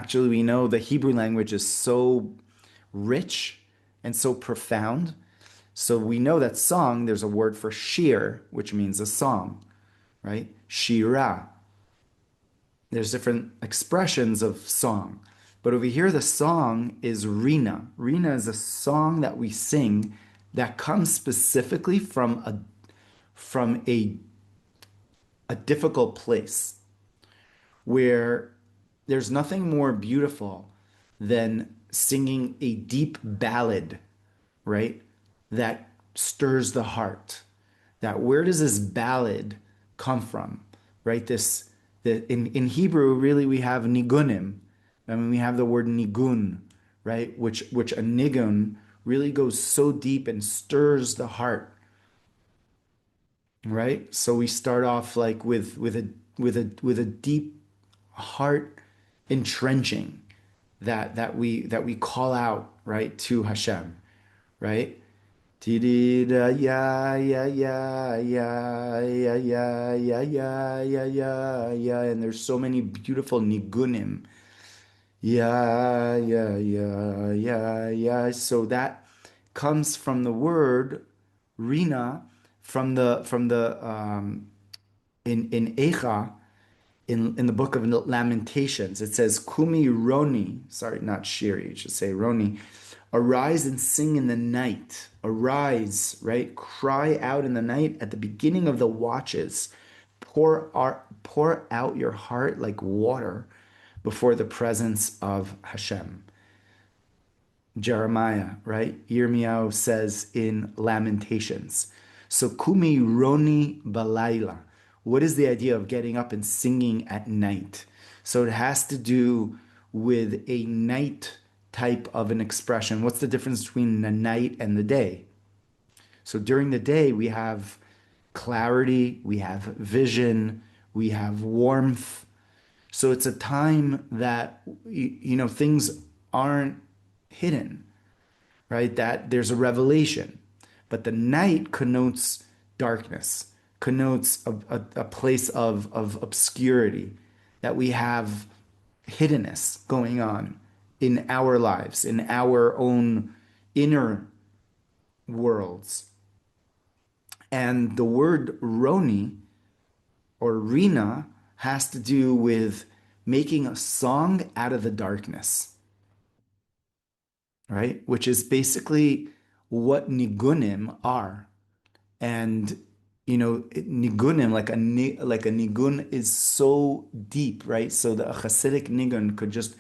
actually, we know the Hebrew language is so rich and so profound. So we know that song, there's a word for shir, which means a song, right? Shira. There's different expressions of song. But over here, the song is Rinah. Rinah is a song that we sing that comes specifically from a difficult place where there's nothing more beautiful than singing a deep ballad, right? That stirs the heart. That where does this ballad come from, right? In Hebrew, really, we have nigunim. I mean, we have the word nigun, right? Which a nigun really goes so deep and stirs the heart, right? So we start off like with a deep heart entrenching that we call out, right, to Hashem, right? Ti-di-da, ya ya ya ya ya ya ya ya ya ya ya, and there's so many beautiful nigunim. Ya ya ya ya ya. So that comes from the word Rina, from the in Eikhah, in the book of Lamentations. It says, Kumi Roni, sorry, not Shiri, it should say Roni, arise and sing in the night. Arise, right? Cry out in the night at the beginning of the watches. Pour out your heart like water before the presence of Hashem. Jeremiah, right? Yirmiyahu says in Lamentations. So Kumi Roni BaLailah. What is the idea of getting up and singing at night? So it has to do with a night type of an expression. What's the difference between the night and the day? So during the day, we have clarity, we have vision, we have warmth. So it's a time that, things aren't hidden, right? That there's a revelation. But the night connotes darkness, connotes a place of obscurity, that we have hiddenness going on in our lives, in our own inner worlds. And the word Roni or Rina has to do with making a song out of the darkness, right? Which is basically what nigunim are. And nigunim, like a nigun is so deep, right? So the Hasidic nigun could just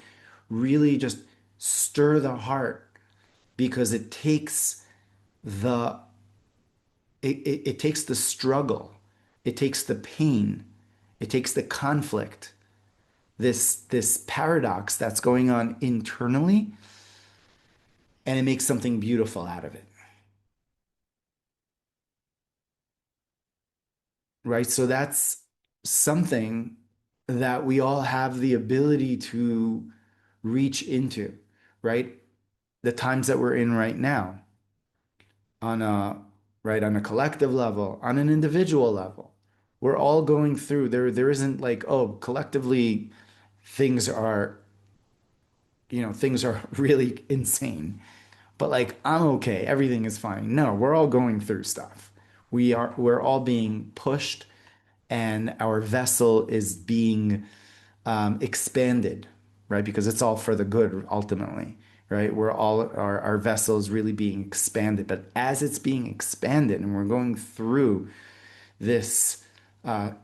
really just stir the heart because the it takes the struggle, it takes the pain, it takes the conflict, this paradox that's going on internally, and it makes something beautiful out of it. Right? So that's something that we all have the ability to reach into, right? The times that we're in right now, on a on a collective level, on an individual level. We're all going through there isn't like, oh, collectively things are, things are really insane. But like, I'm okay, everything is fine. No, we're all going through stuff. We're all being pushed, and our vessel is being expanded, right? Because it's all for the good ultimately, right? We're all our vessel is really being expanded. But as it's being expanded and we're going through this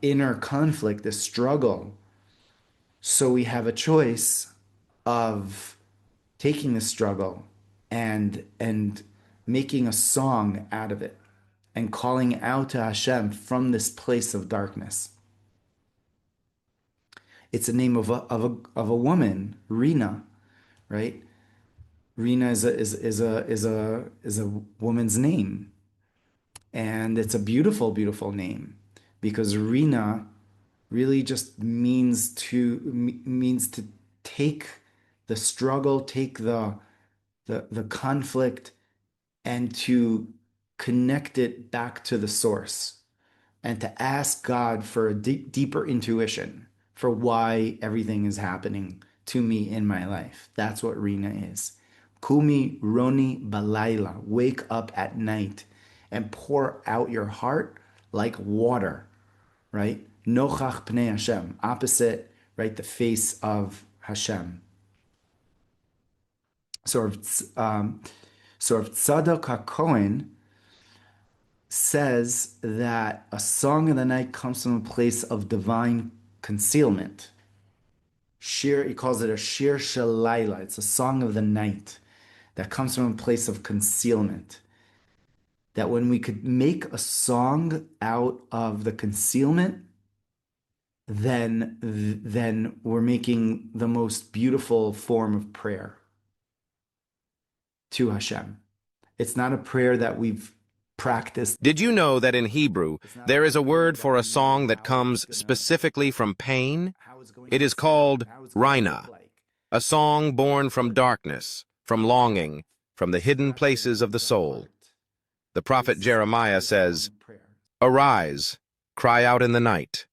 inner conflict, this struggle, so we have a choice of taking the struggle and making a song out of it and calling out to Hashem from this place of darkness. It's a name of a woman, Rinah, right? Rinah is a woman's name, and it's a beautiful, beautiful name because Rinah really just means to take the struggle, take the conflict, and to connect it back to the source, and to ask God for a deeper intuition for why everything is happening to me in my life. That's what Rinah is. Kumi Roni BaLailah. Wake up at night and pour out your heart like water, right? Nochach pnei Hashem. Opposite, right? The face of Hashem. So if Tzadok HaKohen says that a song of the night comes from a place of divine concealment. Shir, he calls it a shir shalayla. It's a song of the night that comes from a place of concealment. That when we could make a song out of the concealment, then we're making the most beautiful form of prayer to Hashem. It's not a prayer that we've practiced. Did you know that in Hebrew, there is a word for a song that comes specifically from pain? It is called Rinah, a song born from darkness, from longing, from the hidden places of the soul. The prophet Jeremiah says, "Arise, cry out in the night.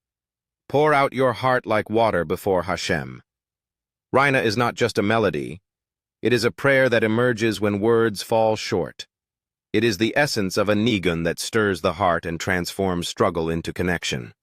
Pour out your heart like water before Hashem." Rinah is not just a melody. It is a prayer that emerges when words fall short. It is the essence of a Nigun that stirs the heart and transforms struggle into connection.